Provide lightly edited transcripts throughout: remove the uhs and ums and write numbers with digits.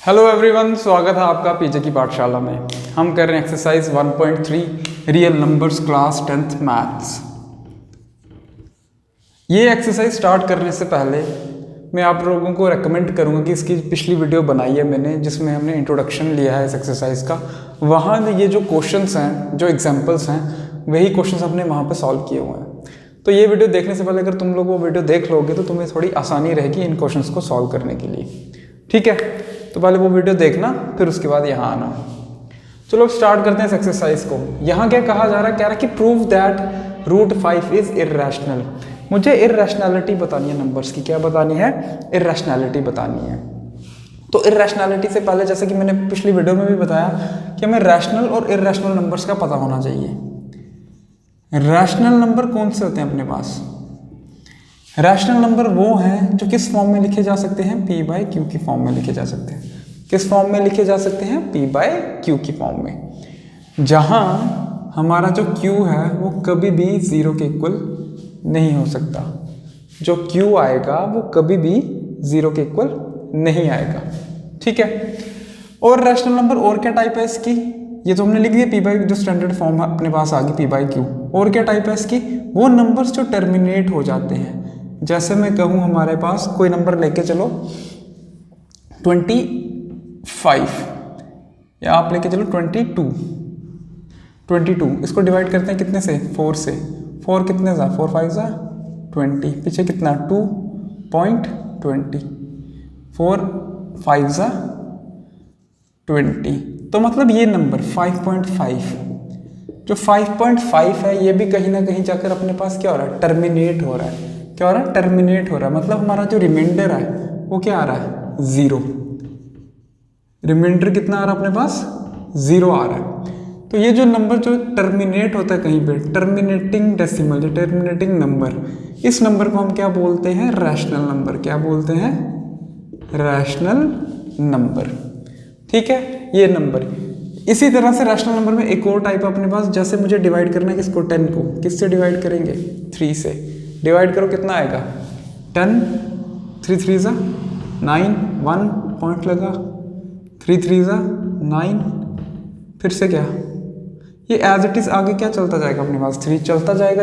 Hello everyone, स्वागत है आपका पीजे की पाठशाला में। हम कर रहे हैं exercise 1.3 real numbers class 10th maths. ये एक्सरसाइज स्टार्ट करने से पहले मैं आप लोगों को रेकमेंड करूंगा कि इसकी पिछली वीडियो बनाई है मैंने, जिसमें हमने इंट्रोडक्शन लिया है इस एक्सरसाइज का। वहाँ ये जो क्वेश्चंस हैं, जो एग्जाम्पल्स हैं, वही क्वेश्चंस हमने वहाँ पर सॉल्व किए हुए हैं। तो ये वीडियो देखने से पहले अगर तुम लोग वो वीडियो देख लोगे तो तुम्हें थोड़ी आसानी रहेगी इन क्वेश्चंस को सॉल्व करने के लिए। ठीक है, तो पहले वो वीडियो देखना, फिर उसके बाद यहाँ आना। चलो अब स्टार्ट करते हैं इस एक्सरसाइज को। यहाँ क्या कहा जा रहा है, कह रहा है कि prove that root 5 is irrational. मुझे इर्रेशनैलिटी बतानी है नंबर्स की। क्या बतानी है? इर्रेशनैलिटी बतानी है। तो इर्रेशनैलिटी से पहले, जैसे कि मैंने पिछली वीडियो में भी बताया, कि हमें रैशनल और इर्रेशनल नंबर्स का पता होना चाहिए। रैशनल नंबर कौन से होते हैं अपने पास? रैशनल नंबर वो हैं जो किस फॉर्म में लिखे जा सकते हैं? P बाई क्यू की फॉर्म में लिखे जा सकते हैं। किस फॉर्म में लिखे जा सकते हैं? P बाई क्यू की फॉर्म में। जहां हमारा जो Q है वो कभी भी 0 के इक्वल नहीं हो सकता। जो Q आएगा वो कभी भी 0 के इक्वल नहीं आएगा। ठीक है। और रैशनल नंबर और क्या टाइप है इसकी? ये तो हमने लिख दिया P बाई, जो स्टैंडर्ड फॉर्म अपने पास आ गई P बाई क्यू। और क्या टाइप है इसकी? वो नंबर्स जो टर्मिनेट हो जाते हैं। जैसे मैं कहूँ हमारे पास कोई नंबर लेके चलो 25, या आप लेके चलो 22। इसको डिवाइड करते हैं कितने से? 4 से। 4 कितने सा? 4 5 सा 20। पीछे कितना? 2.20। 4 5 सा 20। तो मतलब ये नंबर 5.5, जो 5.5 है, ये भी कहीं ना कहीं जाकर अपने पास क्या हो रहा है? टर्मिनेट हो रहा है। क्या हो रहा है? टर्मिनेट हो रहा है। मतलब हमारा जो रिमाइंडर है वो क्या आ रहा है? 0। रिमाइंडर कितना आ रहा है अपने पास? 0 आ रहा है। तो ये जो नंबर जो टर्मिनेट होता है कहीं पे, टर्मिनेटिंग डेसिमल, जो टर्मिनेटिंग नंबर, इस नंबर को हम क्या बोलते हैं? Rational number. क्या बोलते हैं? Rational number. ठीक है, ये नंबर। इसी तरह से रैशनल नंबर में एक और टाइप अपने पास, जैसे मुझे डिवाइड करना है किसको? 10 को। किससे डिवाइड करेंगे? 3 से। डिवाइड करो, कितना आएगा? 10, 3 3 ज़ा 9, 1 पॉइंट लगा, 3 3 ज़ा 9, फिर से क्या? ये एज इट इज़ आगे क्या चलता जाएगा अपने पास? 3 चलता जाएगा,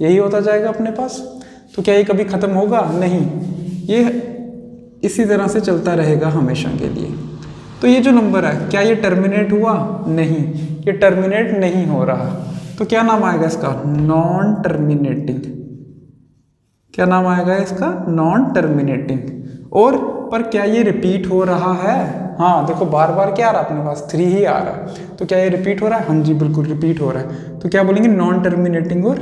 यही होता जाएगा अपने पास। तो क्या ये कभी ख़त्म होगा? नहीं, ये इसी तरह से चलता रहेगा हमेशा के लिए। तो ये जो नंबर है, क्या ये टर्मिनेट हुआ? नहीं, ये टर्मिनेट नहीं हो रहा। तो क्या नाम आएगा इसका? Non terminating. क्या नाम आएगा इसका? Non terminating. और पर क्या ये रिपीट हो रहा है? हाँ, देखो बार बार क्या आ रहा है अपने पास? 3 ही आ रहा है। तो क्या ये रिपीट हो रहा है? हाँ जी, बिल्कुल रिपीट हो रहा है। तो क्या बोलेंगे? नॉन टर्मिनेटिंग और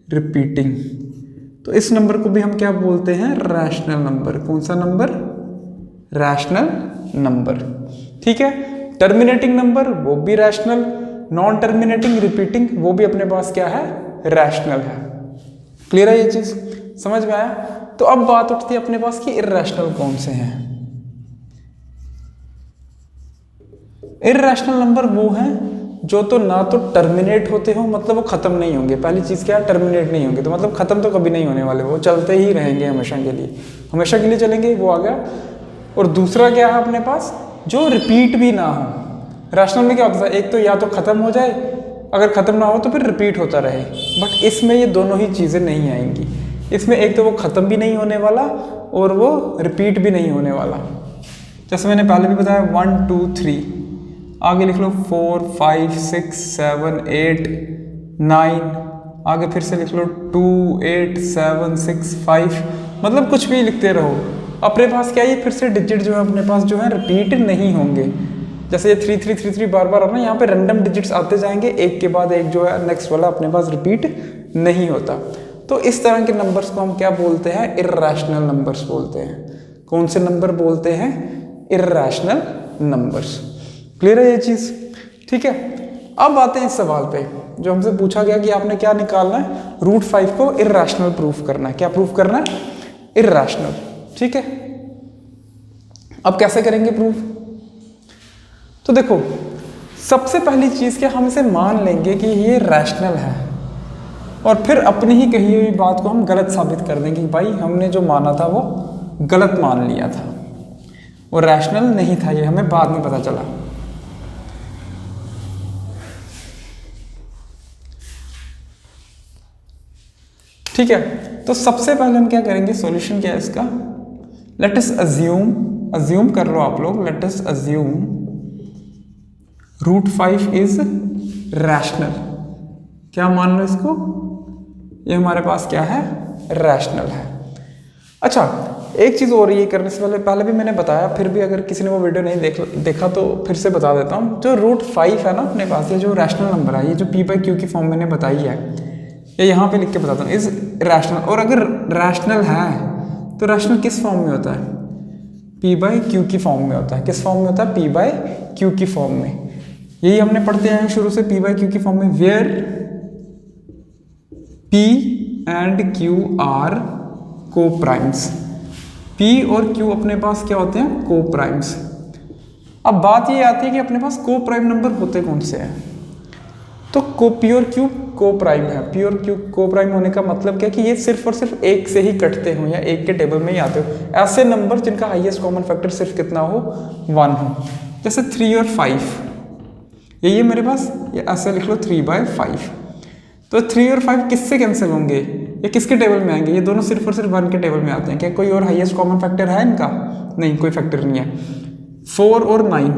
रिपीटिंग। तो इस नंबर को भी हम क्या बोलते हैं? Rational number. कौन सा नंबर? Rational number. ठीक है। टर्मिनेटिंग नंबर वो भी रैशनल, नॉन टर्मिनेटिंग, रिपीटिंग, वो भी अपने पास क्या है? रैशनल है। क्लियर है ये चीज? समझ में आया? तो अब बात उठती है अपने पास कि इर्रेशनल कौन से हैं। इर्रेशनल नंबर वो हैं जो तो ना तो टर्मिनेट होते हो, मतलब वो खत्म नहीं होंगे। पहली चीज क्या है? टर्मिनेट नहीं होंगे, तो मतलब खत्म तो कभी नहीं होने वाले, वो चलते ही रहेंगे हमेशा के लिए। हमेशा के लिए चलेंगे, वो आ गया। और दूसरा क्या है अपने पास? जो रिपीट भी ना हो। रैशनल में क्या होता है? एक तो या तो खत्म हो जाए, अगर खत्म ना हो तो फिर रिपीट होता रहे। बट इसमें ये दोनों ही चीज़ें नहीं आएंगी। इसमें एक तो वो खत्म भी नहीं होने वाला और वो रिपीट भी नहीं होने वाला। जैसे मैंने पहले भी बताया 1 2 3, आगे लिख लो 4 5 6 7 8 9, आगे फिर से लिख लो 2 8 7 6 5, मतलब कुछ भी लिखते रहो। अपने पास क्या है? ये फिर से डिजिट जो है अपने पास जो है रिपीट नहीं होंगे। जैसे ये 3 3 3 3 बार बार आना, यहाँ पे रैंडम डिजिट्स आते जाएंगे, एक के बाद एक जो है नेक्स्ट वाला अपने पास रिपीट नहीं होता। तो इस तरह के नंबर्स को हम क्या बोलते हैं? इर्रेशनल नंबर्स बोलते हैं। कौन से नंबर बोलते हैं? Irrational numbers. क्लियर है ये चीज? ठीक है। अब आते हैं इस सवाल पे जो हमसे पूछा गया कि आपने क्या निकालना है? रूट 5 को इर्रेशनल प्रूफ करना है। क्या प्रूफ करना है? इर्रेशनल। ठीक है। अब कैसे करेंगे प्रूफ? तो देखो, सबसे पहली चीज क्या, हम इसे मान लेंगे कि ये रैशनल है, और फिर अपनी ही कही हुई बात को हम गलत साबित कर देंगे कि भाई हमने जो माना था वो गलत मान लिया था। वो रैशनल नहीं था, ये हमें बाद में पता चला। ठीक है, तो सबसे पहले हम क्या करेंगे, सॉल्यूशन क्या है इसका, लेट अस अज्यूम कर लो आप लोग, let us assume √5 is rational. क्या मान लो इसको, ये हमारे पास क्या है, रैशनल है। अच्छा, एक चीज़ और, ये करने से पहले भी मैंने बताया, फिर भी अगर किसी ने वो वीडियो नहीं देखा तो फिर से बता देता हूँ। जो √5 है ना अपने पास, ये जो रैशनल नंबर है, ये जो p/q की फॉर्म मैंने बताई है, ये यहाँ पे लिख के बताता हूँ, इज रैशनल। और अगर रैशनल है तो रैशनल किस फॉर्म में होता है, p/q की फॉर्म में होता है। किस फॉर्म में होता है, p/q की फॉर्म में। यही हमने पढ़ते हैं शुरू से, p/q की फॉर्म में, where p and q are coprimes. p और q अपने पास क्या होते हैं, को प्राइम्स। अब बात ये आती है कि अपने पास को प्राइम नंबर होते कौन से हैं, तो p और q को प्राइम है। p और q को प्राइम होने का मतलब क्या है कि ये सिर्फ और सिर्फ एक से ही कटते हो या एक के टेबल में ही आते हो, ऐसे नंबर जिनका हाईएस्ट कॉमन फैक्टर सिर्फ कितना हो, 1 हो। जैसे 3 और 5, यही है मेरे पास, ये ऐसे लिख लो 3/5। तो 3 और 5 किससे कैंसिल होंगे, ये किसके टेबल में आएंगे, ये दोनों सिर्फ और सिर्फ 1 के टेबल में आते हैं। क्या कोई और हाईएस्ट कॉमन फैक्टर है इनका, नहीं, कोई फैक्टर नहीं है। 4 और 9,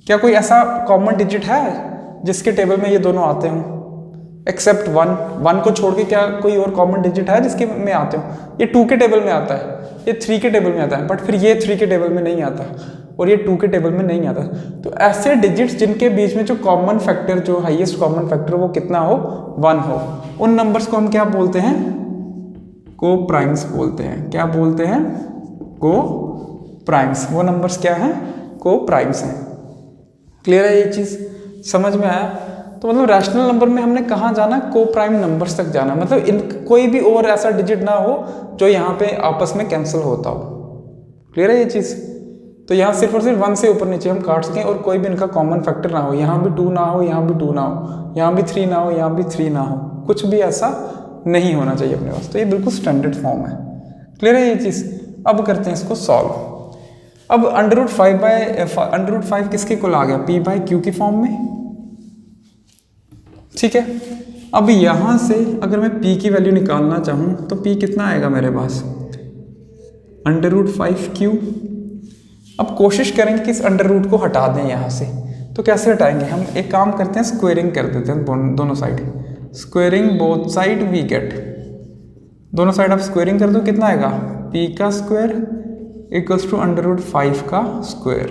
क्या कोई ऐसा कॉमन डिजिट है जिसके टेबल में ये दोनों आते हों, एक्सेप्ट 1 को छोड़ के क्या कोई और कॉमन डिजिट है जिसके में आते हो। ये 2 के टेबल में आता है, ये 3 के टेबल में आता है, बट फिर ये 3 के टेबल में नहीं आता और ये 2 के टेबल में नहीं आता। तो ऐसे डिजिट्स जिनके बीच में जो कॉमन फैक्टर, जो हाईएस्ट कॉमन फैक्टर वो कितना हो, 1 हो, उन नंबर्स को हम क्या बोलते हैं, को प्राइम्स बोलते हैं। क्या बोलते हैं, को प्राइम्स। वो नंबर्स क्या हैं, को प्राइम्स हैं। क्लियर है, ये चीज़ समझ में आया। तो मतलब रैशनल नंबर में हमने कहाँ जाना, को प्राइम नंबर्स तक जाना, मतलब इन कोई भी और ऐसा डिजिट ना हो जो यहाँ पे आपस में कैंसिल होता हो। क्लियर है ये चीज़। तो यहाँ सिर्फ और सिर्फ 1 से ऊपर नीचे हम काट सकें और कोई भी इनका कॉमन फैक्टर ना हो, यहाँ भी 2 ना हो, यहाँ भी 2 ना हो, यहाँ भी 3 ना हो, यहाँ भी 3 ना हो, कुछ भी ऐसा नहीं होना चाहिए अपने पास। तो ये बिल्कुल स्टैंडर्ड फॉर्म है। क्लियर है ये चीज़। अब करते हैं इसको सॉल्व। अब √5 किसके कुल आ गया, p/q की फॉर्म में। ठीक है, अब यहाँ से अगर मैं p की वैल्यू निकालना चाहूँ तो p कितना आएगा मेरे पास, √5q। अब कोशिश करेंगे कि इस अंडर को हटा दें यहाँ से। तो कैसे हटाएंगे, हम एक काम करते हैं, स्क्वेयरिंग कर देते हैं दोनों side. Squaring both side we get, दोनों साइड आप स्क्वेयरिंग कर दो, कितना आएगा, p का स्क्वायर इक्वल्स टू √5 का स्क्वायर।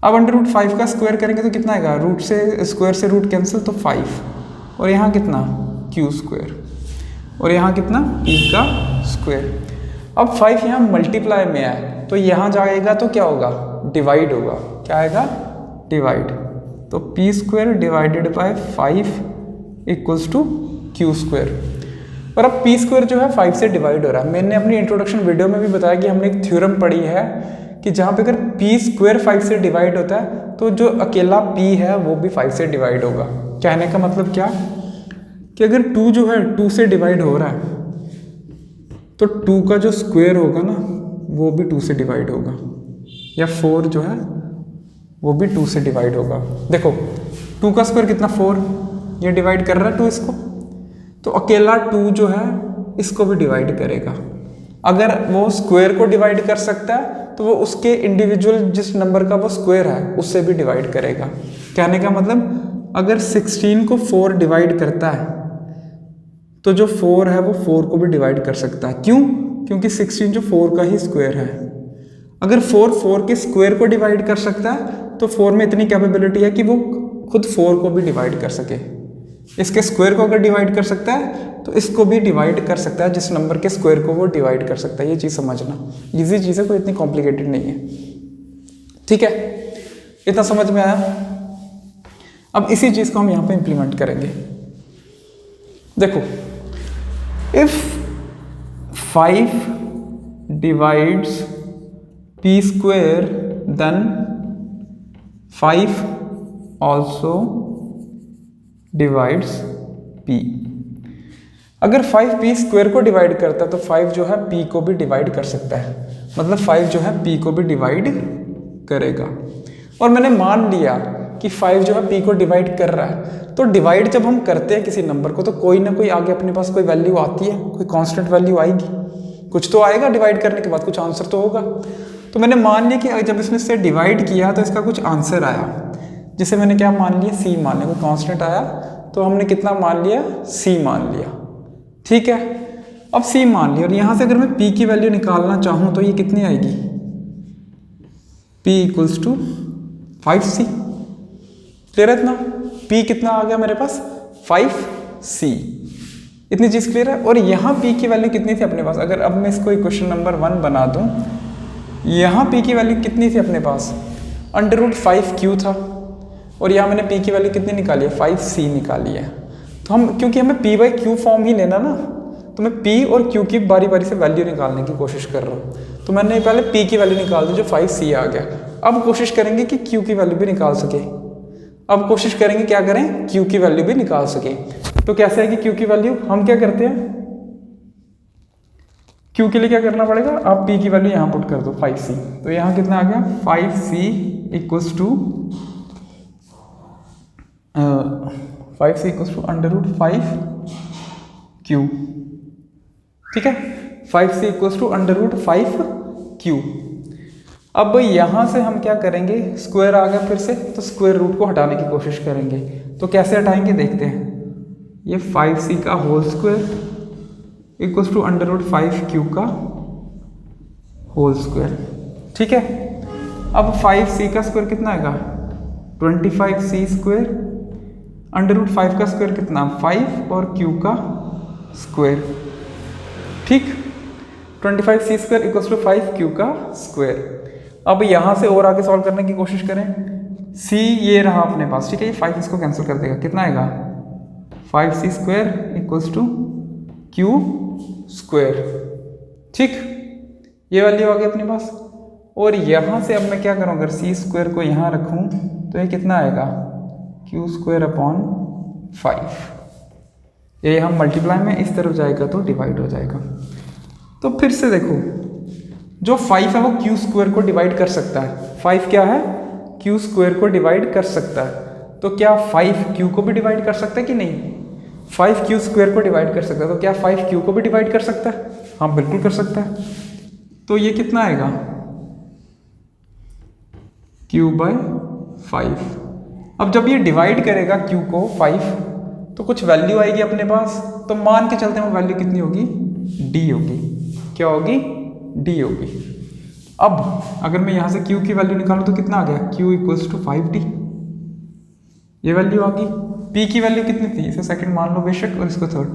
अब √5 का स्क्वायर करेंगे तो कितना आएगा, रूट से स्क्वायर से रूट कैंसिल, तो 5, और यहाँ कितना, q स्क्वायर, और यहाँ कितना, p का स्क्वायर। अब 5 यहाँ मल्टीप्लाई में है तो यहाँ जाएगा तो क्या होगा, डिवाइड होगा। क्या आएगा, डिवाइड। तो p square divided by 5 equals to q square. और अब p स्क्वायर जो है 5 से डिवाइड हो रहा है। मैंने अपनी इंट्रोडक्शन वीडियो में भी बताया कि हमने एक थ्योरम पढ़ी है कि जहाँ पे अगर p स्क्वायर 5 से डिवाइड होता है तो जो अकेला p है वो भी 5 से डिवाइड होगा। कहने का मतलब क्या, कि अगर 2 जो है 2 से डिवाइड हो रहा है तो 2 का जो स्क्वायर होगा ना वो भी 2 से डिवाइड होगा, या 4 जो है वो भी 2 से डिवाइड होगा। देखो 2 का स्क्वायर कितना, 4, ये डिवाइड कर रहा है 2 इसको, तो अकेला 2 जो है इसको भी डिवाइड करेगा। अगर वो स्क्वायर को डिवाइड कर सकता है तो वो उसके इंडिविजुअल जिस नंबर का वो स्क्वायर है उससे भी डिवाइड करेगा। कहने का मतलब अगर 16 को 4 डिवाइड करता है तो जो 4 है वो 4 को भी डिवाइड कर सकता है। क्यों, क्योंकि 16 जो 4 का ही स्क्वायर है। अगर 4 के स्क्वायर को डिवाइड कर सकता है तो 4 में इतनी कैपेबिलिटी है कि वो खुद 4 को भी डिवाइड कर सके। इसके स्क्वायर को अगर डिवाइड कर सकता है तो इसको भी डिवाइड कर सकता है, जिस नंबर के स्क्वायर को वो डिवाइड कर सकता है। ये चीज़ समझना, इजी चीज़ है, कोई इतनी कॉम्प्लिकेटेड नहीं है। ठीक है, इतना समझ में आया। अब इसी चीज़ को हम यहाँ पे इम्प्लीमेंट करेंगे। देखो, if 5 divides p square then 5 also divides p। अगर 5p स्क्वायर को डिवाइड करता है तो 5 जो है p को भी डिवाइड कर सकता है, मतलब 5 जो है p को भी डिवाइड करेगा। और मैंने मान लिया कि 5 जो है p को डिवाइड कर रहा है, तो डिवाइड जब हम करते हैं किसी नंबर को तो कोई ना कोई आगे अपने पास कोई वैल्यू आती है, कोई कांस्टेंट वैल्यू आएगी, कुछ तो आएगा डिवाइड करने के बाद, कुछ आंसर तो होगा। तो मैंने मान लिया कि जब इसने से डिवाइड किया तो इसका कुछ आंसर आया, जिसे मैंने क्या मान लिया, c मान लिया, कोई कांस्टेंट आया तो हमने कितना मान लिया, c मान लिया। ठीक है, अब c मान लिया और यहाँ से अगर मैं p की वैल्यू निकालना चाहूँ तो ये कितनी आएगी, p equals to 5c। Clear है इतना, p कितना आ गया मेरे पास 5c, इतनी चीज़ क्लियर है। और यहाँ p की वैल्यू कितनी थी अपने पास, अगर अब मैं इसको इक्वेशन नंबर 1 बना दूँ, यहाँ p की वैल्यू कितनी थी अपने पास, √5q था, और यहाँ मैंने p की वैल्यू कितनी निकाली है, 5c निकाली है। तो हम, क्योंकि हमें p/q फॉर्म ही लेना ना, तो मैं p और q की बारी बारी से वैल्यू निकालने की कोशिश कर रहा हूँ। तो मैंने पहले p की वैल्यू निकाल दी जो 5c आ गया। अब कोशिश करेंगे कि q की वैल्यू भी निकाल सके, अब कोशिश करेंगे क्या करें, q की वैल्यू भी निकाल सके। तो कैसे है कि q की वैल्यू, हम क्या करते हैं, q के लिए क्या करना पड़ेगा, आप p की वैल्यू यहाँ पुट कर दो 5c, तो यहाँ कितना आ गया 5c equals to 5c equals to √5q। ठीक है, 5c इक्वल्स टू √5q। अब यहाँ से हम क्या करेंगे, स्क्वायर आ गया फिर से, तो स्क्वायर रूट को हटाने की कोशिश करेंगे। तो कैसे हटाएंगे देखते हैं, ये 5c का whole square equals to √5q का होल स्क्वायर। ठीक है, अब 5c का स्क्वायर कितना आएगा 25c स्क्वायर, √5 का स्क्वायर कितना 5 और q का स्क्वायर। ठीक, 25c square equals to 5q का स्क्वायर। अब यहाँ से और आगे सॉल्व करने की कोशिश करें, c ये रहा अपने पास, ठीक है, ये 5 इसको कैंसिल कर देगा, कितना आएगा 5c square equals to q square. ठीक, ये वैल्यू आ गई अपने पास। और यहाँ से अब मैं क्या करूँ, अगर c स्क्वायर को यहाँ रखूँ तो ये कितना आएगा q स्क्वायर अपॉन 5, ये हम मल्टीप्लाई में इस तरफ जाएगा तो डिवाइड हो जाएगा। तो फिर से देखो, जो 5 है वो q स्क्वायर को डिवाइड कर सकता है, 5 क्या है q स्क्वायर को डिवाइड कर सकता है, तो क्या 5 q को भी डिवाइड कर सकता है कि नहीं, 5 q स्क्वायर को डिवाइड कर सकता है, तो क्या 5 q को भी डिवाइड कर सकता है, हाँ बिल्कुल कर सकता है। तो ये कितना आएगा q/5। अब जब ये डिवाइड करेगा q को 5 तो कुछ वैल्यू आएगी अपने पास, तो मान के चलते हैं वो वैल्यू कितनी होगी, d होगी, क्या होगी, d होगी। अब अगर मैं यहाँ से q की वैल्यू निकालूँ तो कितना आ गया, q इक्वल्स टू 5d, ये वैल्यू आ गई। p की वैल्यू कितनी थी, इसे सेकंड मान लो बेशक और इसको थर्ड।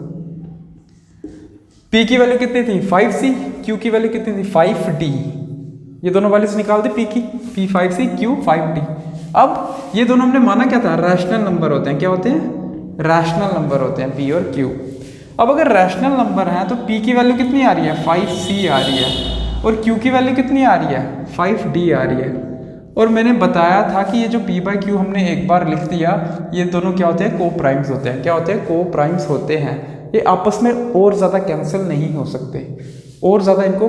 p की वैल्यू कितनी थी 5c, q की वैल्यू कितनी थी 5d, ये दोनों वैल्यूज निकाल दे p की, p 5c q 5d। अब ये दोनों हमने माना क्या था, रैशनल नंबर होते हैं, क्या होते हैं, रैशनल नंबर होते हैं p और q। अब अगर रैशनल नंबर है तो p की वैल्यू कितनी आ रही है 5c आ रही है, और q की वैल्यू कितनी आ रही है 5d आ रही है। और मैंने बताया था कि ये जो p/q हमने एक बार लिख दिया, ये दोनों क्या होते हैं, को प्राइम्स होते हैं, क्या होते हैं, को प्राइम्स होते हैं। ये आपस में और ज़्यादा कैंसिल नहीं हो सकते, और ज़्यादा इनको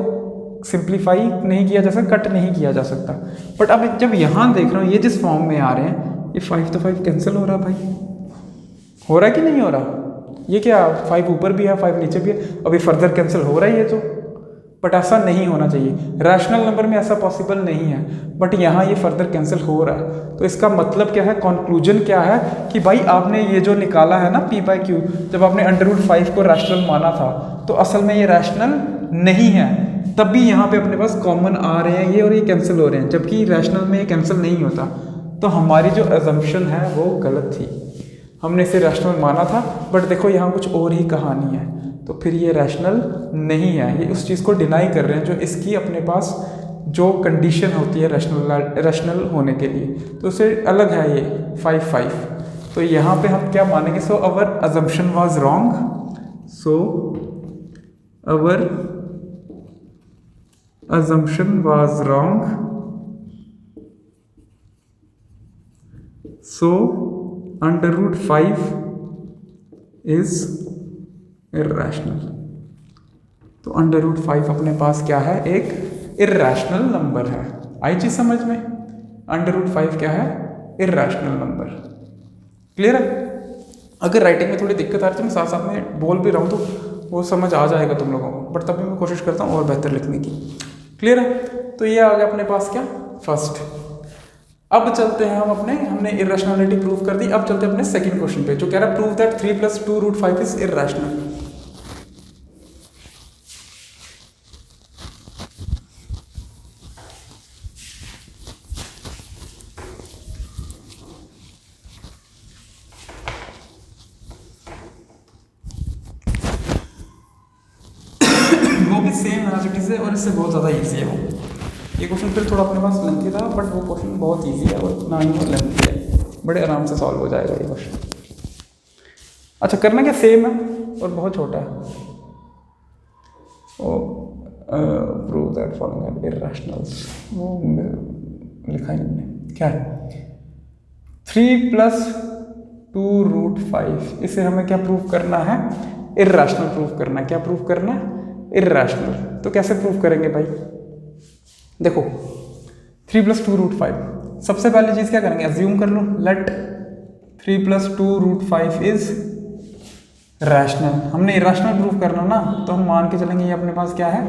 सिंप्लीफाई नहीं किया जा सकता, कट नहीं किया जा सकता। बट अब जब यहाँ देख रहा हूँ ये जिस फॉर्म में आ रहे हैं, ये 5 तो 5 कैंसिल हो रहा है भाई, हो रहा है कि नहीं हो रहा, ये क्या 5 ऊपर भी है 5 नीचे भी है, अभी फर्दर कैंसिल हो रहा है ये तो, बट ऐसा नहीं होना चाहिए, रैशनल नंबर में ऐसा पॉसिबल नहीं है, बट यहाँ ये फर्दर कैंसिल हो रहा है। तो इसका मतलब क्या है, कंक्लूजन क्या है कि भाई आपने ये जो निकाला है ना p/q, जब आपने √5 को रैशनल माना था तो असल में ये रैशनल नहीं है, तब भी यहाँ पे अपने पास कॉमन आ रहे हैं ये और ये कैंसिल हो रहे हैं, जबकि रैशनल में ये कैंसिल नहीं होता। तो हमारी जो अजम्पशन है वो गलत थी, हमने इसे रैशनल माना था, बट देखो यहाँ कुछ और ही कहानी है, तो फिर ये रैशनल नहीं है, ये उस चीज़ को डिनाई कर रहे हैं जो इसकी अपने पास जो कंडीशन होती है रैशनल होने के लिए, तो उससे अलग है ये 5/5। तो यहाँ पे हम क्या मानेंगे, so our assumption was wrong, सो अवर assumption was wrong, so √5 is irrational. तो √5 अपने पास क्या है, एक इर्रेशनल नंबर है। आई चीज समझ में, √5 क्या है, इर्रेशनल नंबर। क्लियर है? अगर राइटिंग में थोड़ी दिक्कत आ रही है तो मैं साथ साथ में बोल भी रहा हूँ तो वो समझ आ जाएगा तुम लोगों को, बट तभी मैं कोशिश करता हूँ और बेहतर लिखने की। क्लियर है? तो ये आ गया अपने पास क्या, फर्स्ट। अब चलते हैं हम अपने, हमने इर्रेशनैलिटी प्रूव कर दी। अब चलते हैं अपने सेकंड क्वेश्चन पे, जो कह रहा है प्रूव दैट 3 + 2√5 इज इर्रेशनल। वो भी सेम एनालिटिक्स है और इससे बहुत ज़्यादा ईजी है वो। ये क्वेश्चन फिर थोड़ा अपने पास लेंथी था, बट वो क्वेश्चन बहुत ईजी है और ना ही वो लेंथी है, बड़े आराम से सॉल्व हो जाएगा ये क्वेश्चन। अच्छा, करना क्या, सेम है और बहुत छोटा है। प्रूव दैट फॉलोइंग इर्रेशनल्स, वो लिखा ही नहीं क्या है, 3 + 2√5, इसे हमें क्या प्रूव करना है, इर्रेशनल प्रूव करना है। क्या प्रूव करना है, इर्रेशनल। तो कैसे प्रूव करेंगे भाई, देखो 3 + 2√5, सबसे पहली चीज क्या करेंगे, अज्यूम कर लो, लेट 3 + 2√5 इज रैशनल। हमने इरेशनल प्रूव करना ना, तो हम मान के चलेंगे ये अपने पास क्या है,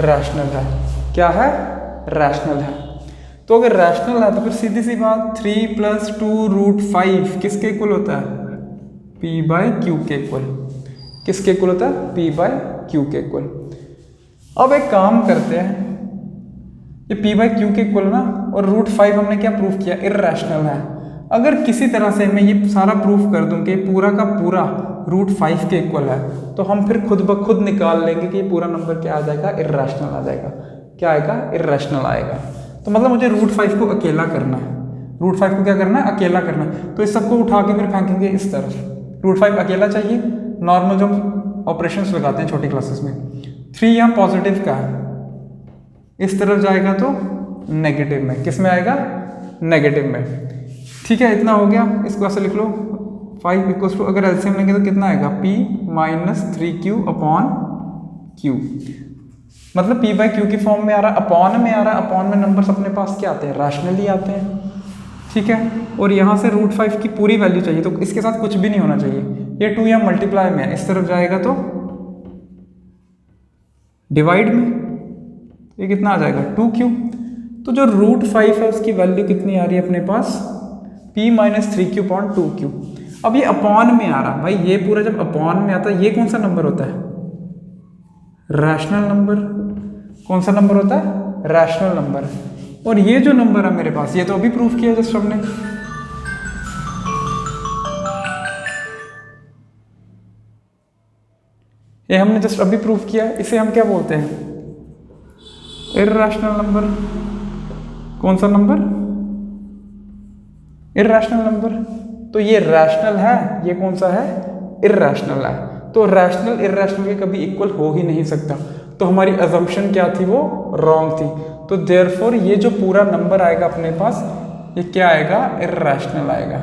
रैशनल है। क्या है, रैशनल है। तो अगर रैशनल है तो फिर सीधी सी बात 3 + 2√5 किसके इक्वल होता है, P/Q के इक्वल। किसके इक्वल होता है, P/Q के इक्वल। अब एक काम करते हैं, ये P/Q के इक्वल ना, और √5 हमने क्या प्रूव किया, इर्रेशनल है। अगर किसी तरह से मैं ये सारा प्रूफ कर दूं कि पूरा का पूरा √5 के इक्वल है, तो हम फिर खुद ब खुद निकाल लेंगे कि ये पूरा नंबर क्या आ जाएगा, इर्रेशनल आ जाएगा। क्या आएगा, इर्रेशनल आएगा। तो मतलब मुझे √5 को अकेला करना है, √5 को क्या करना है, अकेला करना है। तो इस सबको उठा के फिर फेंकेंगे इस तरफ। √5 अकेला चाहिए, नॉर्मल जो ऑपरेशंस लगाते हैं छोटी क्लासेस में। 3 यहाँ पॉजिटिव का है, इस तरफ जाएगा तो नेगेटिव में, किस में आएगा, नेगेटिव में। ठीक है, इतना हो गया। इसको ऐसे लिख लो, 5 = अगर एलसीएम लेंगे तो कितना आएगा, P - 3Q/Q। मतलब P/Q की फॉर्म में आ रहा है, अपॉन में आ रहा है। अपॉन में नंबर्स अपने पास क्या आते हैं, रैशनली आते हैं। ठीक है, और यहाँ से √5 की पूरी वैल्यू चाहिए, तो इसके साथ कुछ भी नहीं होना चाहिए। ये 2 यहाँ मल्टीप्लाई में है, इस तरफ जाएगा तो डिवाइड में, ये कितना आ जाएगा, 2Q। तो जो √5 है उसकी वैल्यू कितनी आ रही है अपने पास, P - 3Q/2Q। अब ये अपॉन में आ रहा, भाई ये पूरा जब अपॉन में आता है, ये कौन सा नंबर होता है, रैशनल नंबर। कौन सा नंबर होता है, रैशनल नंबर। और ये जो नंबर है मेरे पास, ये तो अभी प्रूफ किया जस्ट हमने। ये हमने जस्ट अभी प्रूफ किया, इसे हम क्या बोलते हैं, इर्रेशनल नंबर। कौन सा नंबर, इर्रेशनल नंबर। तो ये रैशनल है, ये कौन सा है, इर्रेशनल है। तो रैशनल इर्रेशनल के कभी इक्वल हो ही नहीं सकता। तो हमारी अजम्पशन क्या थी, वो रॉन्ग थी। तो देयरफॉर ये जो पूरा नंबर आएगा अपने पास, ये क्या आएगा, इर्रेशनल आएगा।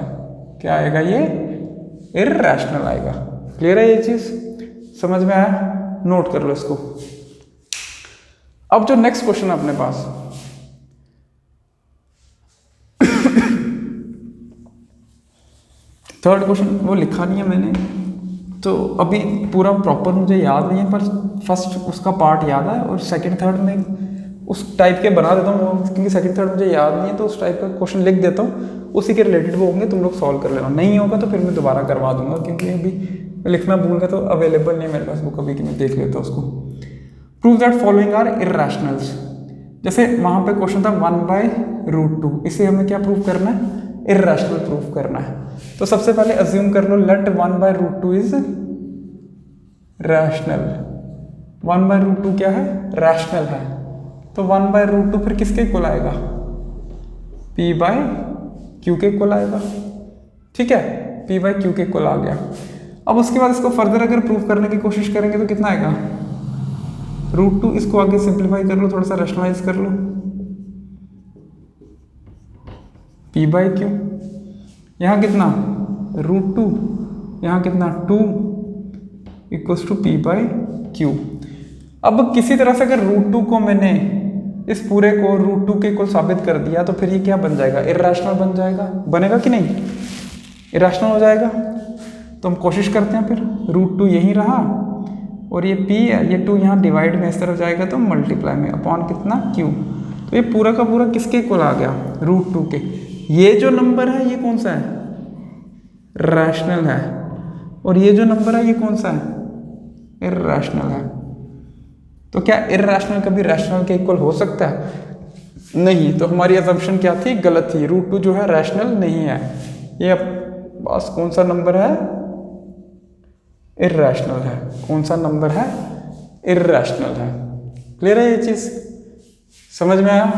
क्या आएगा, ये इर्रेशनल आएगा। क्लियर है ये चीज, समझ में आया, नोट कर लो इसको। अब जो नेक्स्ट क्वेश्चन है अपने पास, थर्ड क्वेश्चन, वो लिखा नहीं है मैंने, तो अभी पूरा प्रॉपर मुझे याद नहीं है, पर फर्स्ट उसका पार्ट याद है, और सेकंड थर्ड में उस टाइप के बना देता हूँ, क्योंकि सेकंड थर्ड मुझे याद नहीं है, तो उस टाइप का क्वेश्चन लिख देता हूँ, उसी के रिलेटेड वो होंगे, तुम लोग सॉल्व कर लेना। नहीं होगा तो फिर मैं दोबारा करवा दूंगा, क्योंकि अभी लिखना भूल गया तो अवेलेबल नहीं है मेरे पास बुक अभी कि मैं देख लेता हूँ उसको। Prove that following are irrationals. जैसे वहाँ पे क्वेश्चन था 1/√2, इसे हमें क्या प्रूव करना है, इर्रेशनल प्रूफ करना है। तो सबसे पहले अज्यूम कर लो, लेट 1/√2 इज रैशनल। 1/√2 क्या है, रैशनल है। तो 1/√2 फिर किसके इक्वल आएगा, P/Q के इक्वल आएगा। ठीक है, P/Q के इक्वल आ गया। अब उसके बाद इसको फर्दर अगर प्रूफ करने की कोशिश करेंगे तो कितना आएगा, √2। इसको आगे सिंप्लीफाई कर लो, थोड़ा सा रैशनलाइज कर लो, P/Q। यहाँ कितना, √2, यहाँ कितना 2, equals to p by q. अब किसी तरह से अगर रूट 2 को मैंने इस पूरे को रूट 2 के इक्वल साबित कर दिया तो फिर ये क्या बन जाएगा, इर्रेशनल बन जाएगा, बनेगा कि नहीं, इर्रेशनल हो जाएगा। तो हम कोशिश करते हैं, फिर रूट 2 यहीं रहा और ये p है, ये 2 यहाँ डिवाइड में इस तरफ जाएगा तो मल्टीप्लाई में अपॉन कितना q। तो ये पूरा का पूरा किसके इक्वल आ गया, रूट 2 के। ये जो नंबर है ये कौन सा है, रैशनल है, और ये जो नंबर है ये कौन सा है, इर्रेशनल है। तो क्या इर्रेशनल कभी रैशनल के इक्वल हो सकता है, नहीं। तो हमारी असम्पशन क्या थी, गलत थी। रूट 2 जो है रैशनल नहीं है, ये अब बस कौन सा नंबर है, इर्रेशनल है। कौन सा नंबर है, इर्रेशनल है। क्लियर है ये चीज, समझ में आया।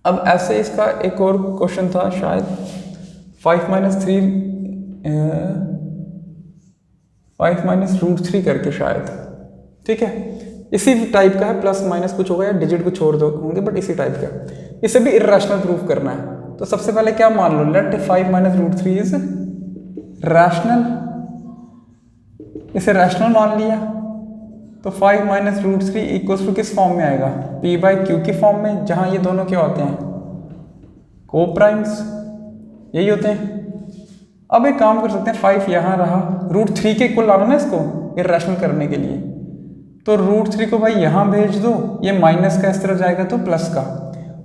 अब ऐसे इसका एक और क्वेश्चन था शायद 5 माइनस रूट 3 करके शायद, ठीक है, इसी टाइप का है, प्लस माइनस कुछ होगा या डिजिट कुछ और होंगे, बट इसी टाइप का। इसे भी इर्रेशनल प्रूफ करना है। तो सबसे पहले क्या मान लो, let 5 minus root 3 is rational. इसे रैशनल मान लिया तो 5 माइनस रूट 3 इक्वल्स टू किस फॉर्म में आएगा, p बाई क्यू की फॉर्म में, जहां ये दोनों क्या होते हैं, को प्राइम्स, यही होते हैं। अब एक काम कर सकते हैं, 5 यहां रहा, रूट 3 के इक्वल लाना ना इसको इर्रेशनल करने के लिए, तो रूट 3 को भाई यहां भेज दो, ये माइनस का इस तरफ जाएगा तो प्लस का,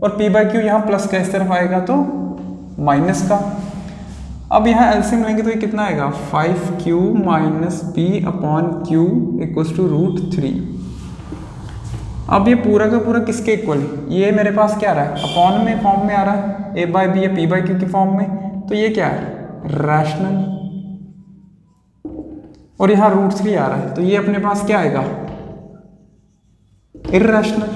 और p बाई क्यू यहाँ प्लस का इस तरफ आएगा तो माइनस का। अब यहाँ एलसीएम लेंगे तो ये कितना आएगा, 5q minus p upon q equals to root 3। अब ये पूरा का पूरा किसके इक्वल है, ये मेरे पास क्या आ रहा है, अपॉन में फॉर्म में आ रहा है, a बाई बी या p बाई क्यू की फॉर्म में, तो ये क्या है, रैशनल। और यहाँ रूट 3 आ रहा है, तो ये अपने पास क्या आएगा, इर्रेशनल।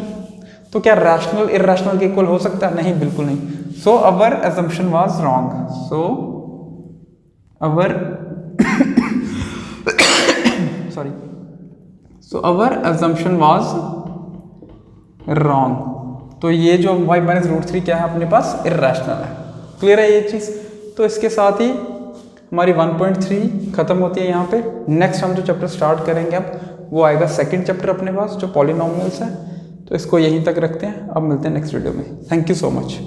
तो क्या रैशनल इर्रेशनल के इक्वल हो सकता है, नहीं, बिल्कुल नहीं। So our assumption was wrong. So our sorry, so our assumption was wrong. तो ये जो y माइनस रूट 3 क्या है अपने पास, इर्रेशनल है। क्लियर है ये चीज। तो इसके साथ ही हमारी 1.3 खत्म होती है यहाँ पे। नेक्स्ट हम जो चैप्टर स्टार्ट करेंगे अब वो आएगा सेकंड चैप्टर अपने पास जो पॉलिनोमियल्स है। तो इसको यहीं तक रखते हैं, अब मिलते हैं नेक्स्ट वीडियो में। Thank you so much.